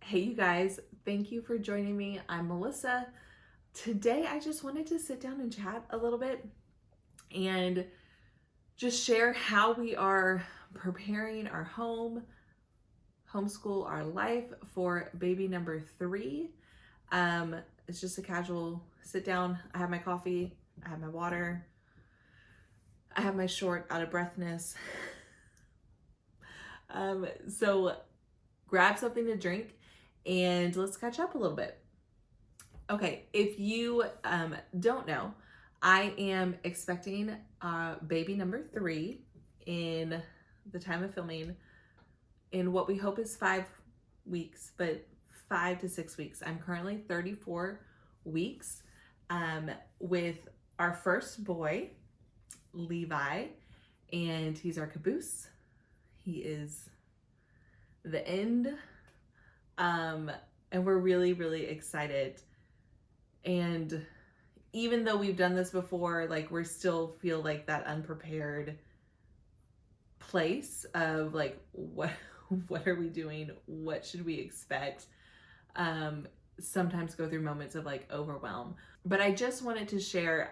Hey, you guys, thank you for joining me. I'm Melissa. Today, I just wanted to sit down and chat a little bit and just share how we are preparing our homeschool our life for baby number 3. It's just a casual sit down. I have my coffee, I have my water, I have my short out of breathness. So grab something to drink and let's catch up a little bit. Okay, if you don't know, I am expecting baby number 3 in the time of filming in what we hope is 5 weeks, but 5 to 6 weeks. I'm currently 34 weeks with our first boy, Levi, and he's our caboose. He is the end, and we're really, really excited. And even though we've done this before, like we still feel like that unprepared place of like what are we doing? What should we expect? Sometimes go through moments of like overwhelm. But I just wanted to share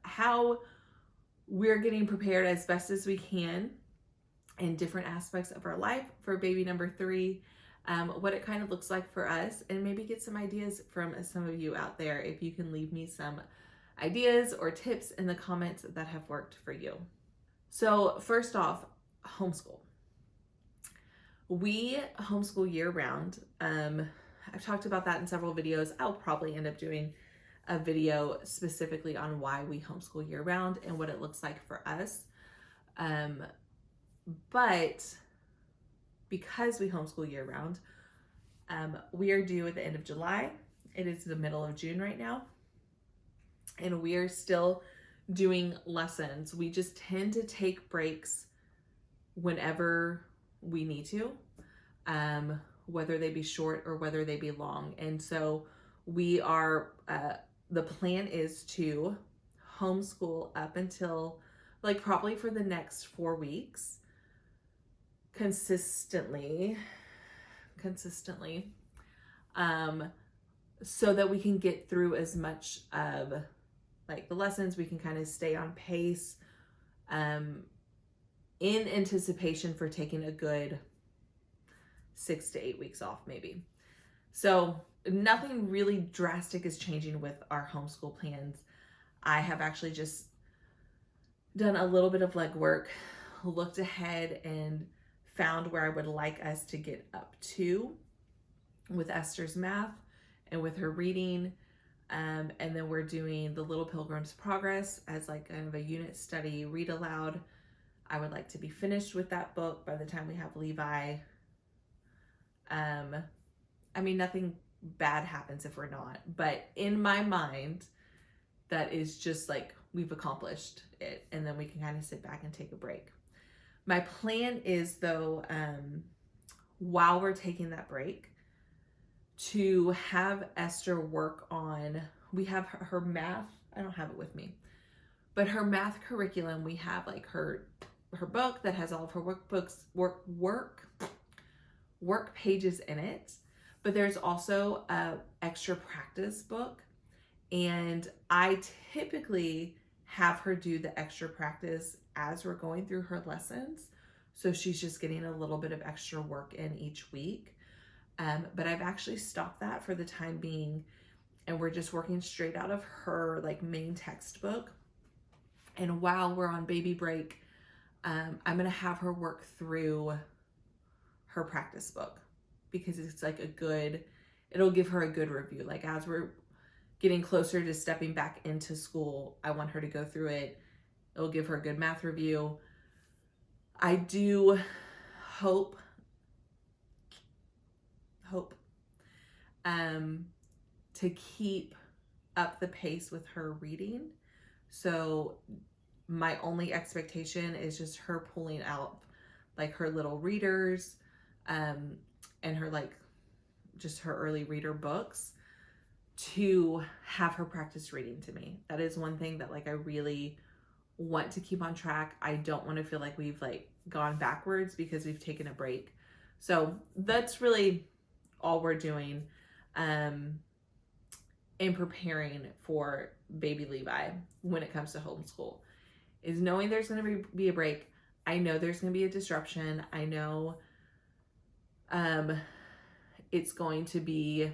how we're getting prepared as best as we can in different aspects of our life for baby number 3. What it kind of looks like for us, and maybe get some ideas from some of you out there if you can leave me some ideas or tips in the comments that have worked for you. So first off, homeschool. We homeschool year round. I've talked about that in several videos. I'll probably end up doing a video specifically on why we homeschool year round and what it looks like for us. But because we homeschool year round, we are due at the end of July. It is the middle of June right now, and we are still doing lessons. We just tend to take breaks whenever we need to, whether they be short or whether they be long. And so we are, the plan is to homeschool up until like probably for the next 4 weeks consistently, so that we can get through as much of like the lessons. We can kind of stay on pace, in anticipation for taking a good 6 to 8 weeks off maybe. So nothing really drastic is changing with our homeschool plans. I have actually just done a little bit of legwork, looked ahead, and found where I would like us to get up to with Esther's math and with her reading. And then we're doing the Little Pilgrim's Progress as like kind of a unit study read aloud. I would like to be finished with that book by the time we have Levi. I mean, nothing bad happens if we're not, but in my mind, that is just like we've accomplished it, and then we can kind of sit back and take a break. My plan is though, while we're taking that break, to have Esther work on, we have her math, I don't have it with me, but her math curriculum, we have like her book that has all of her workbooks, work pages in it, but there's also a extra practice book, and I typically have her do the extra practice as we're going through her lessons, so she's just getting a little bit of extra work in each week. But I've actually stopped that for the time being, and we're just working straight out of her like main textbook. And while we're on baby break, I'm gonna have her work through her practice book, because it's like it'll give her a good review. Like as we're getting closer to stepping back into school, I want her to go through it. It'll give her a good math review. I do hope to keep up the pace with her reading. So my only expectation is just her pulling out like her little readers, and her like just her early reader books to have her practice reading to me. That is one thing that like I really want to keep on track. I don't want to feel like we've like gone backwards because we've taken a break. So that's really all we're doing in preparing for baby Levi when it comes to homeschool, is knowing there's going to be a break. I know there's going to be a disruption. I know it's going to be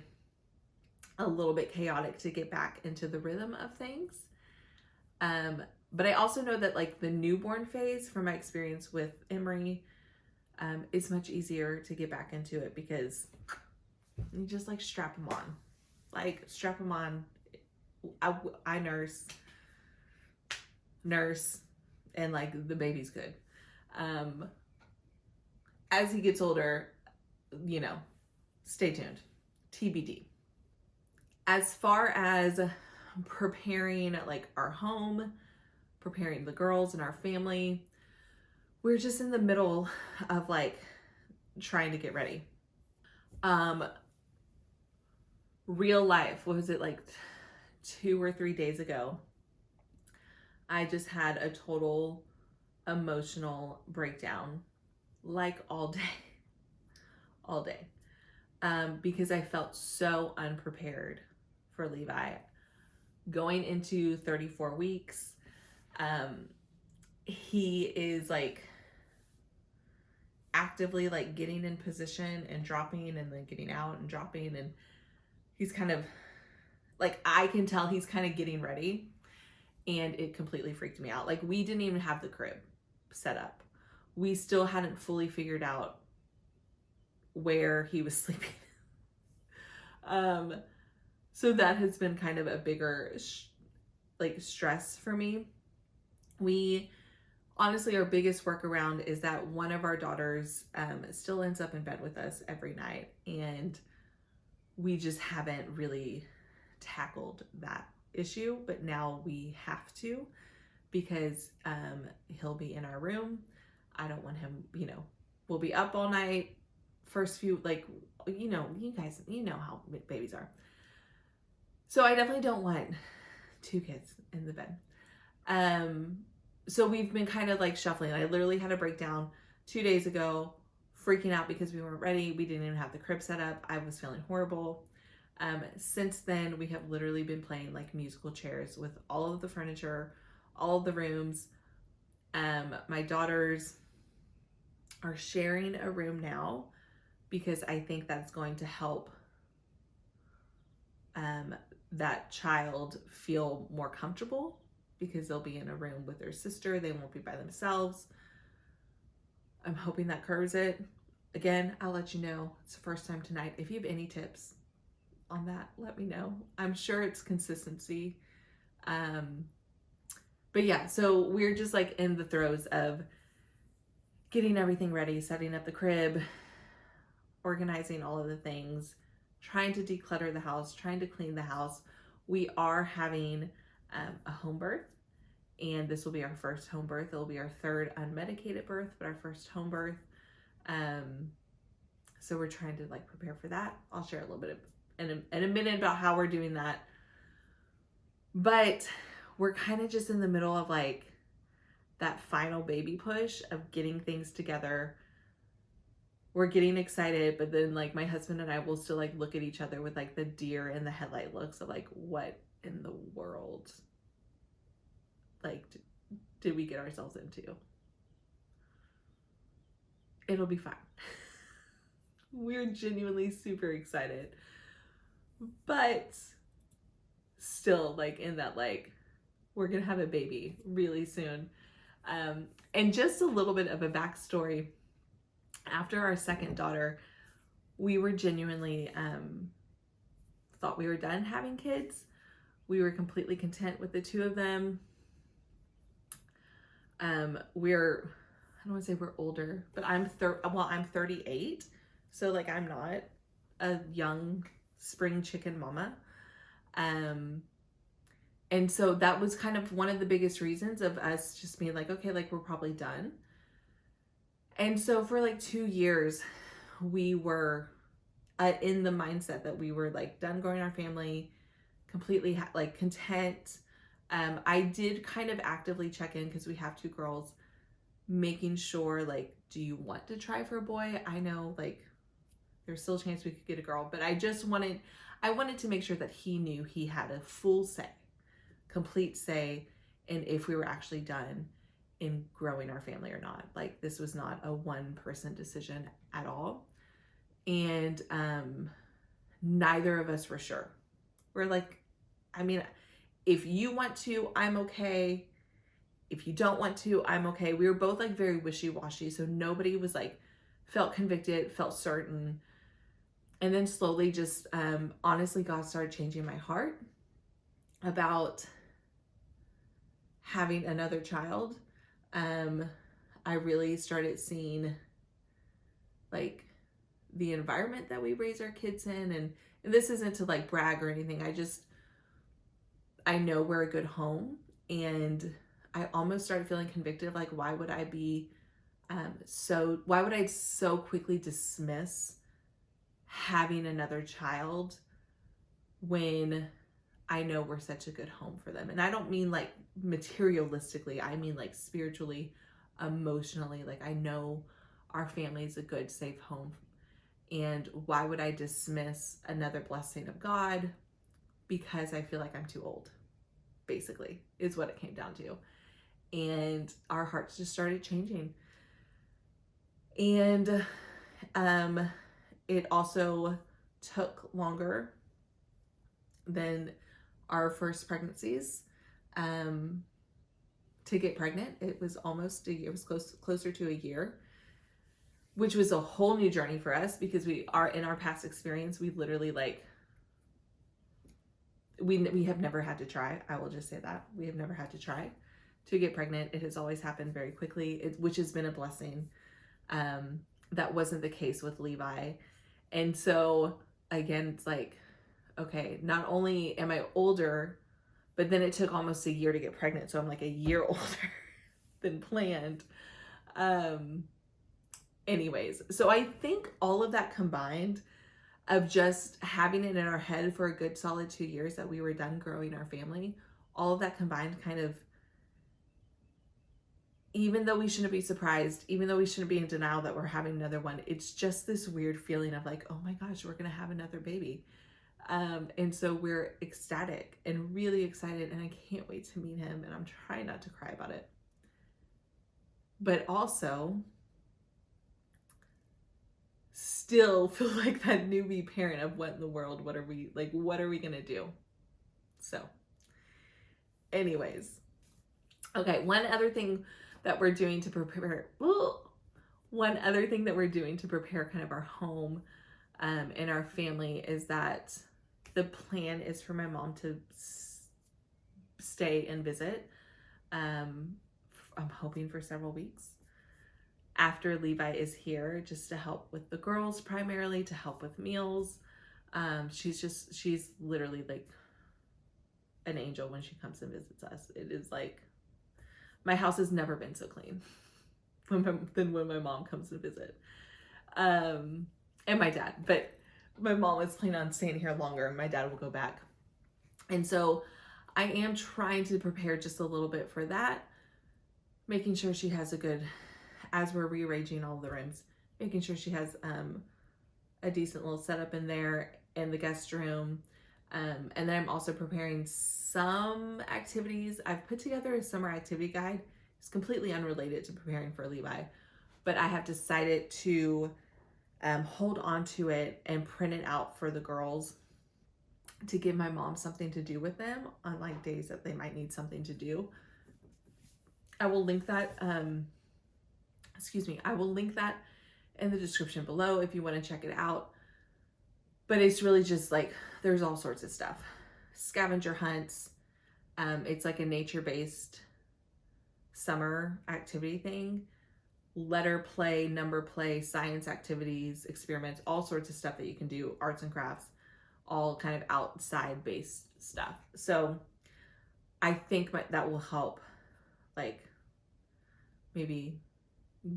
a little bit chaotic to get back into the rhythm of things. But I also know that like the newborn phase, from my experience with Emery, is much easier to get back into it because you just like strap them on. Like strap them on. I nurse, and like the baby's good. As he gets older, you know, stay tuned. TBD. As far as preparing like our home, preparing the girls and our family, we're just in the middle of like trying to get ready. Real life, what was it, like 2 or 3 days ago, I just had a total emotional breakdown, like all day, because I felt so unprepared for Levi going into 34 weeks. He is like actively like getting in position and dropping and then getting out and dropping, and he's kind of like, I can tell he's kind of getting ready, and it completely freaked me out. Like, we didn't even have the crib set up. We still hadn't fully figured out where he was sleeping. So that has been kind of a bigger like stress for me. We honestly, our biggest workaround is that one of our daughters still ends up in bed with us every night, and we just haven't really tackled that issue, but now we have to, because he'll be in our room. I don't want him, we'll be up all night. First few, like, you guys, how babies are. So I definitely don't want 2 kids in the bed. So we've been kind of like shuffling. I literally had a breakdown 2 days ago, freaking out because we weren't ready. We didn't even have the crib set up. I was feeling horrible. Since then, we have literally been playing like musical chairs with all of the furniture, all of the rooms. My daughters are sharing a room now because I think that's going to help that child feel more comfortable, because they'll be in a room with their sister. They won't be by themselves. I'm hoping that curves it. Again, I'll let you know. It's the first time tonight. If you have any tips on that, let me know. I'm sure it's consistency. But yeah, so we're just like in the throes of getting everything ready, setting up the crib, organizing all of the things, trying to declutter the house, trying to clean the house. We are having a home birth, and this will be our first home birth. It'll be our 3rd unmedicated birth, but our first home birth. So we're trying to like prepare for that. I'll share a little bit in a minute about how we're doing that. But we're kind of just in the middle of like that final baby push of getting things together. We're getting excited, but then like my husband and I will still like look at each other with like the deer in the headlight looks of like, what in the world like did we get ourselves into? It'll be fine. We're genuinely super excited, but still like in that like, we're gonna have a baby really soon. And just a little bit of a backstory. After our second daughter, we were genuinely thought we were done having kids. We were completely content with the 2 of them. I don't want to say we're older, but I'm 38, so like I'm not a young spring chicken mama. And so that was kind of one of the biggest reasons of us just being like, okay, like we're probably done. And so for like 2 years, we were in the mindset that we were like done growing our family, completely like content. I did kind of actively check in because we have 2 girls, making sure like, do you want to try for a boy? I know like There's still a chance we could get a girl, but I wanted to make sure that he knew he had a full say, complete say in if we were actually done in growing our family or not. Like, this was not a one person decision at all. And neither of us were sure. We're like, I mean, if you want to, I'm okay. If you don't want to, I'm okay. We were both like very wishy-washy. So nobody was like, felt convicted, felt certain. And then slowly just, honestly, God started changing my heart about having another child. I really started seeing like the environment that we raise our kids in. And this isn't to like brag or anything. I know we're a good home. And I almost started feeling convicted of like, why would I so quickly dismiss having another child when I know we're such a good home for them? And I don't mean like materialistically, I mean like spiritually, emotionally. Like, I know our family is a good, safe home. And why would I dismiss another blessing of God because I feel like I'm too old, basically, is what it came down to. And our hearts just started changing. And it also took longer than our first pregnancies to get pregnant. It was almost a year. It was closer to a year, which was a whole new journey for us because we are in our past experience. We literally like, we have never had to try. I will just say that we have never had to try to get pregnant. It has always happened very quickly, which has been a blessing. That wasn't the case with Levi. And so again, it's like, okay, not only am I older, but then it took almost a year to get pregnant. So I'm like a year older than planned. Anyways, so I think all of that combined of just having it in our head for a good solid 2 years that we were done growing our family, all of that combined kind of, even though we shouldn't be surprised, even though we shouldn't be in denial that we're having another one, it's just this weird feeling of like, oh my gosh, we're going to have another baby. And so we're ecstatic and really excited, and I can't wait to meet him, and I'm trying not to cry about it. But also still feel like that newbie parent of what in the world, what are we going to do? So anyways, okay, one other thing that we're doing to prepare kind of our home and our family is that the plan is for my mom to stay and visit. I'm hoping for several weeks after Levi is here, just to help with the girls, primarily to help with meals. She's literally like an angel when she comes and visits us. It is like, my house has never been so clean than when my mom comes to visit. And my dad, but my mom is planning on staying here longer, and my dad will go back. And so I am trying to prepare just a little bit for that, making sure she has a good, as we're rearranging all the rooms, making sure she has a decent little setup in there in the guest room. And then I'm also preparing some activities. I've put together a summer activity guide. It's completely unrelated to preparing for Levi, but I have decided to hold on to it and print it out for the girls to give my mom something to do with them on like days that they might need something to do. I will link that, I will link that in the description below if you want to check it out. But it's really just like, there's all sorts of stuff. Scavenger hunts. It's like a nature-based summer activity thing. Letter play, number play, science activities, experiments, all sorts of stuff that you can do, arts and crafts, all kind of outside based stuff. So I think that will help, like, maybe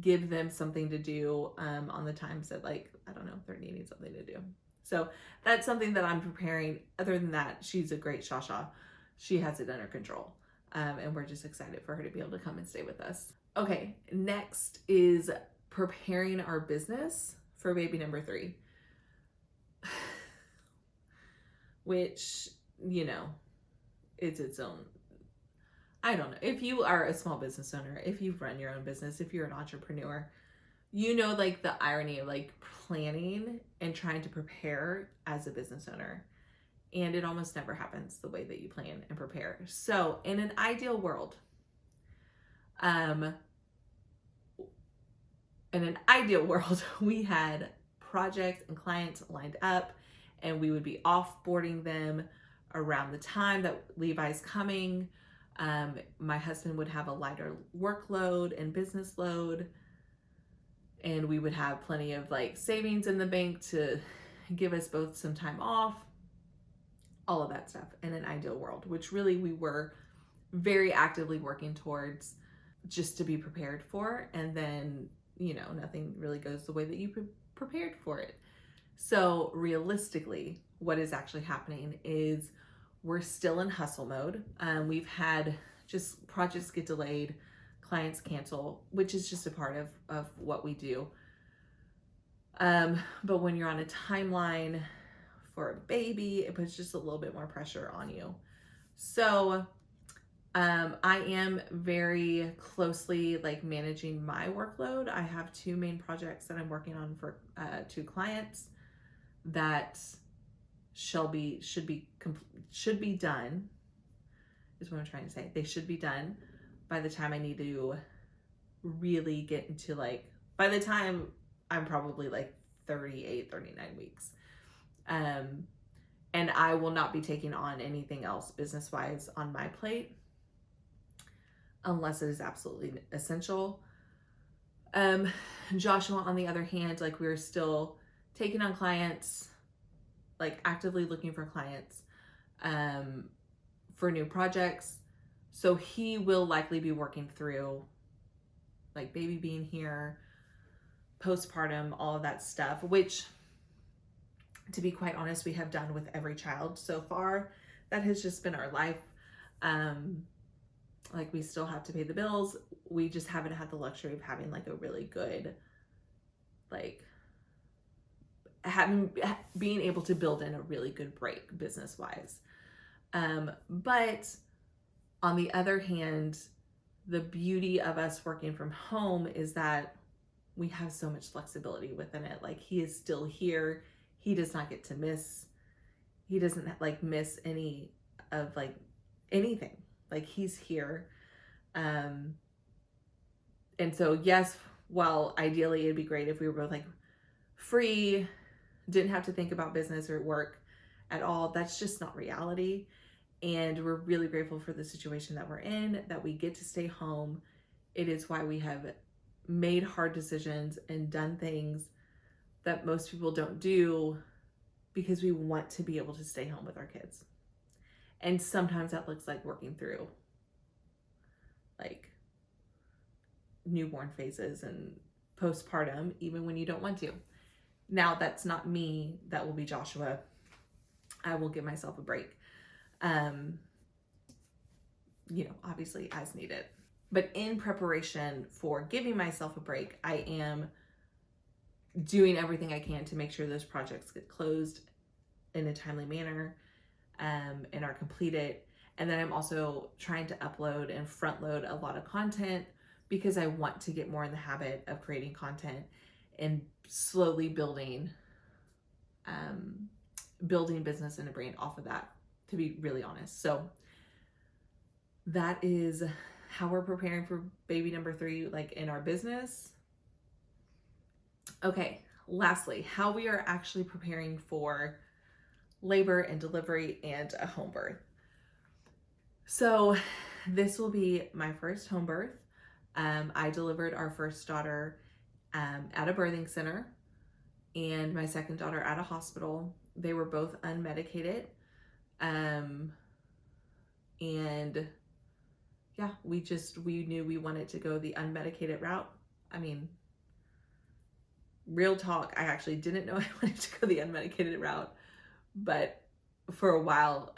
give them something to do on the times that, like, I don't know, they're needing something to do. So that's something that I'm preparing. Other than that, she's a great Shasha. She has it under control. And we're just excited for her to be able to come and stay with us. Okay, next is preparing our business for baby number 3. which, you know, it's its own. I don't know. If you are a small business owner, if you run your own business, if you're an entrepreneur, you know, like the irony of like planning and trying to prepare as a business owner. And it almost never happens the way that you plan and prepare. So in an ideal world, we had projects and clients lined up, and we would be offboarding them around the time that Levi's coming. My husband would have a lighter workload and business load, and we would have plenty of like savings in the bank to give us both some time off, all of that stuff in an ideal world, which really we were very actively working towards, just to be prepared for. And then, you know, nothing really goes the way that you prepared for it. So realistically, what is actually happening is we're still in hustle mode. We've had just projects get delayed, clients cancel, which is just a part of what we do. But when you're on a timeline for a baby, it puts just a little bit more pressure on you. So I am very closely like managing my workload. I have 2 main projects that I'm working on for 2 clients that should be done, is what I'm trying to say. They should be done by the time I need to really get into like, by the time I'm probably like 38, 39 weeks. And I will not be taking on anything else business-wise on my plate unless it is absolutely essential. Joshua, on the other hand, like we're still taking on clients, like actively looking for clients for new projects. So he will likely be working through like baby being here, postpartum, all of that stuff, which, to be quite honest, we have done with every child so far. That has just been our life. Like we still have to pay the bills. We just haven't had the luxury of having like a really good, like being able to build in a really good break business wise. But on the other hand, the beauty of us working from home is that we have so much flexibility within it. Like he is still here. He does not get to miss. He doesn't like miss any of like anything. Like he's here. And so yes, while ideally it'd be great if we were both like free, didn't have to think about business or work at all. That's just not reality. And we're really grateful for the situation that we're in, that we get to stay home. It is why we have made hard decisions and done things that most people don't do, because we want to be able to stay home with our kids. And sometimes that looks like working through like newborn phases and postpartum, even when you don't want to. Now, that's not me. That will be Joshua. I will give myself a break. You know, obviously as needed. But in preparation for giving myself a break, I am doing everything I can to make sure those projects get closed in a timely manner and are completed. And then I'm also trying to upload and front load a lot of content, because I want to get more in the habit of creating content and slowly building business and a brand off of that, to be really honest. So that is how we're preparing for baby number 3, like in our business. Okay, lastly, how we are actually preparing for labor and delivery and a home birth. So this will be my first home birth. I delivered our first daughter at a birthing center and my second daughter at a hospital. They were both unmedicated. And yeah, we knew we wanted to go the unmedicated route. I mean, real talk, I actually didn't know I wanted to go the unmedicated route, but for a while,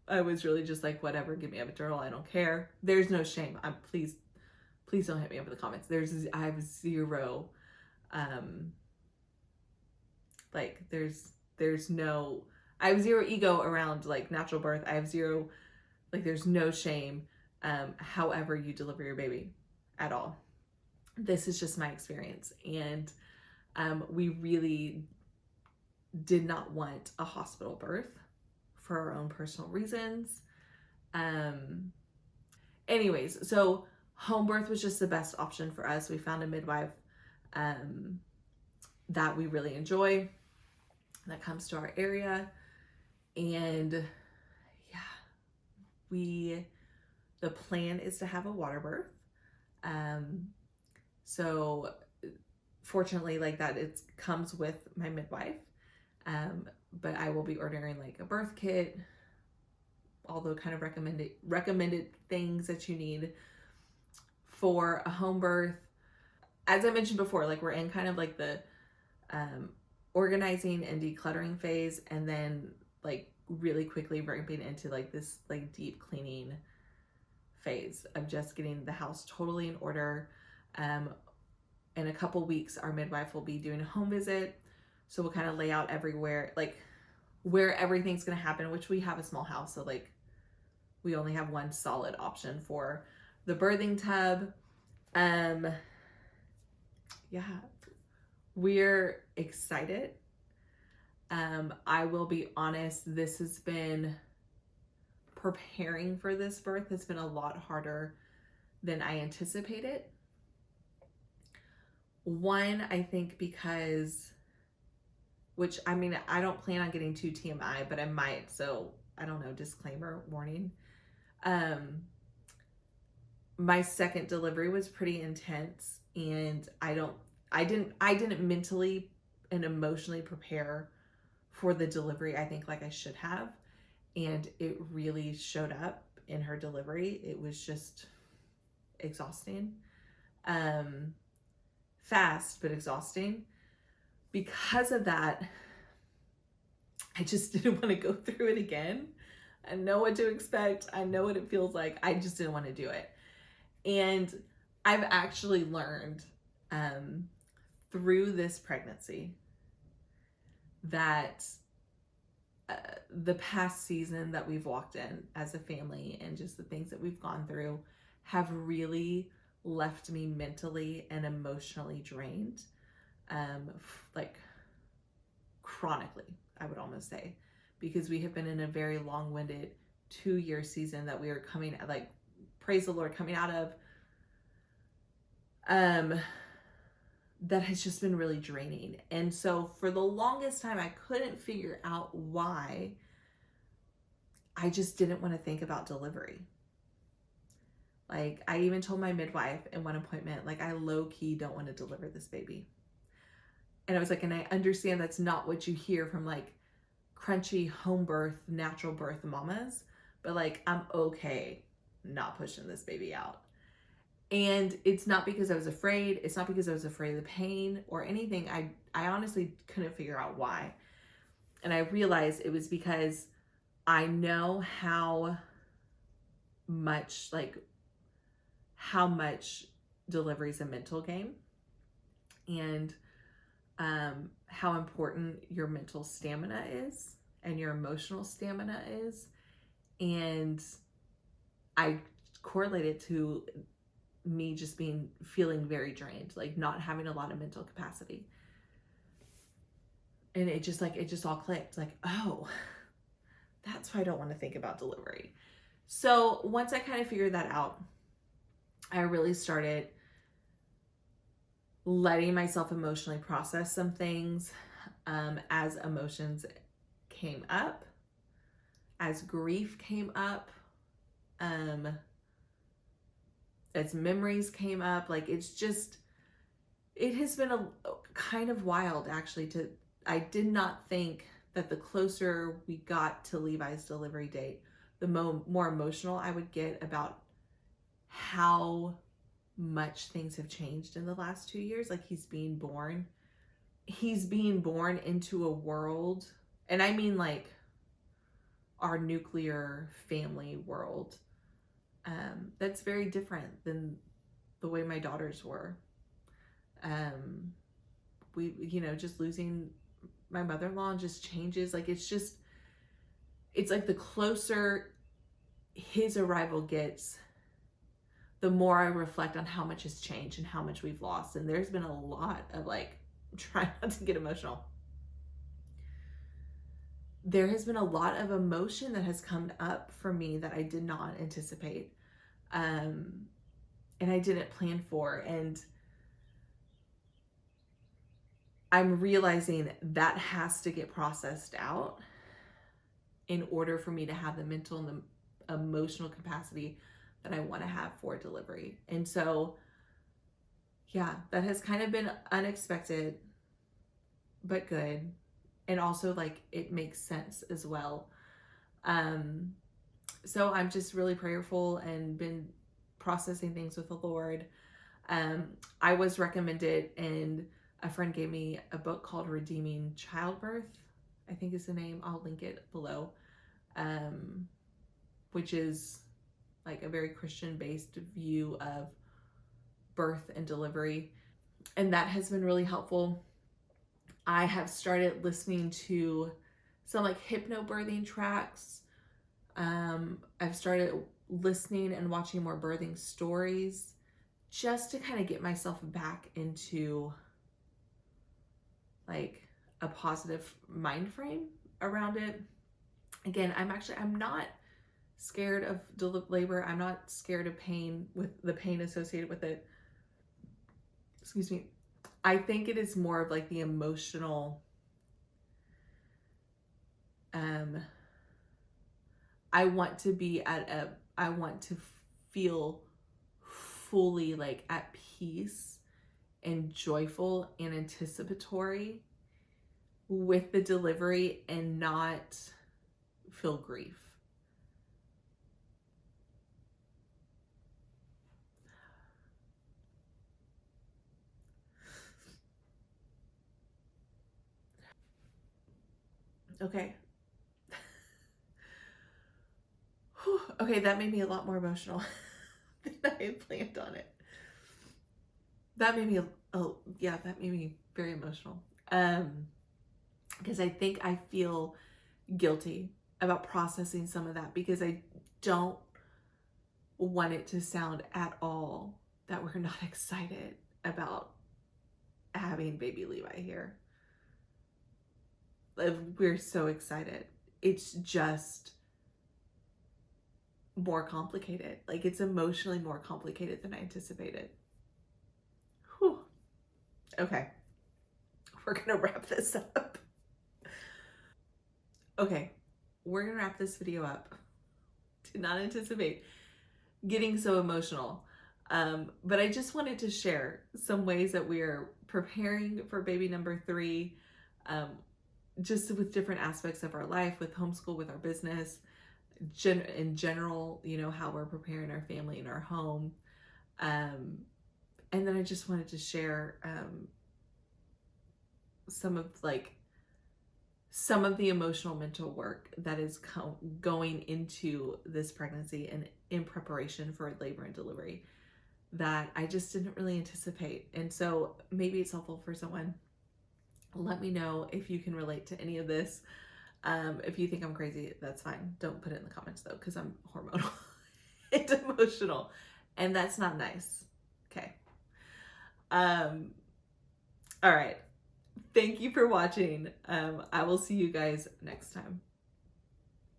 I was really just like, whatever, give me epidural, I don't care. There's no shame. Please don't hit me up in the comments. I have zero, like there's no, I have zero ego around like natural birth. I have zero, like there's no shame however you deliver your baby at all. This is just my experience. And we really did not want a hospital birth for our own personal reasons. Anyways, so home birth was just the best option for us. We found a midwife that we really enjoy, that comes to our area. And yeah, the plan is to have a water birth. So fortunately, like that, it comes with my midwife. But I will be ordering like a birth kit, all the kind of recommended things that you need for a home birth. As I mentioned before, like we're in kind of like the organizing and decluttering phase, and then like really quickly ramping into like this like deep cleaning phase of just getting the house totally in order. In a couple weeks, our midwife will be doing a home visit, so we'll kind of lay out everywhere, like where everything's gonna happen, which we have a small house, so like we only have one solid option for the birthing tub. Yeah, we're excited. I will be honest, this has been, preparing for this birth has been a lot harder than I anticipated. One, I think because, which I mean, I don't plan on getting too TMI, but I might, so I don't know, disclaimer, warning. My second delivery was pretty intense, and I didn't mentally and emotionally prepare for the delivery, I think, like I should have. And it really showed up in her delivery. It was just exhausting. Fast, but exhausting. Because of that, I just didn't want to go through it again. I know what to expect. I know what it feels like. I just didn't want to do it. And I've actually learned through this pregnancy that the past season that we've walked in as a family and just the things that we've gone through have really left me mentally and emotionally drained, like chronically, I would almost say, because we have been in a very long-winded 2-year season that we are coming, like, praise the Lord, coming out of, that has just been really draining. And so for the longest time, I couldn't figure out why I just didn't want to think about delivery. Like, I even told my midwife in one appointment, like, I low-key don't want to deliver this baby. And I was like, and I understand that's not what you hear from like crunchy home birth, natural birth mamas, but like, I'm okay not pushing this baby out. And it's not because I was afraid. It's not because I was afraid of the pain or anything. I honestly couldn't figure out why. And I realized it was because I know how much delivery is a mental game, and how important your mental stamina is and your emotional stamina is. And I correlated to me just feeling very drained, like not having a lot of mental capacity. And it just all clicked, like, oh, that's why I don't want to think about delivery. So once I kind of figured that out, I really started letting myself emotionally process some things, as emotions came up, as grief came up, as memories came up. Like, it has been a kind of wild, actually. I did not think that the closer we got to Levi's delivery date, the more emotional I would get about how much things have changed in the last 2 years. Like, he's being born into a world, and I mean like our nuclear family world, that's very different than the way my daughters were. We, just losing my mother-in-law just changes. Like, it's just, it's like the closer his arrival gets, the more I reflect on how much has changed and how much we've lost. And there's been a lot of like, trying not to get emotional. There has been a lot of emotion that has come up for me that I did not anticipate. And I didn't plan for. And I'm realizing that has to get processed out in order for me to have the mental and the emotional capacity that I want to have for delivery. And so, yeah, that has kind of been unexpected, but good. And also, like, it makes sense as well. So I'm just really prayerful and been processing things with the Lord. I was recommended, and a friend gave me a book called Redeeming Childbirth, I think is the name. I'll link it below, which is like a very Christian-based view of birth and delivery. And that has been really helpful. I have started listening to some like hypnobirthing tracks. I've started listening and watching more birthing stories just to kind of get myself back into like a positive mind frame around it. Again, I'm not scared of labor. I'm not scared of pain, with the pain associated with it. Excuse me. I think it is more of like the emotional, I want to feel fully like at peace and joyful and anticipatory with the delivery and not feel grief. Okay. Okay, that made me a lot more emotional than I had planned on it. That made me, that made me very emotional. Because I think I feel guilty about processing some of that, because I don't want it to sound at all that we're not excited about having baby Levi here. We're so excited. It's just more complicated. Like, it's emotionally more complicated than I anticipated. Whew. Okay. We're gonna wrap this up. Okay. We're gonna wrap this video up. Did not anticipate getting so emotional. But I just wanted to share some ways that we are preparing for baby number 3, just with different aspects of our life, with homeschool, with our business, in general, you know, how we're preparing our family and our home. And then I just wanted to share some of the emotional mental work that is going into this pregnancy and in preparation for labor and delivery that I just didn't really anticipate. And so maybe it's helpful for someone. Let me know if you can relate to any of this. If you think I'm crazy, that's fine. Don't put it in the comments though, because I'm hormonal and emotional, and that's not nice. Okay. All right. Thank you for watching. I will see you guys next time.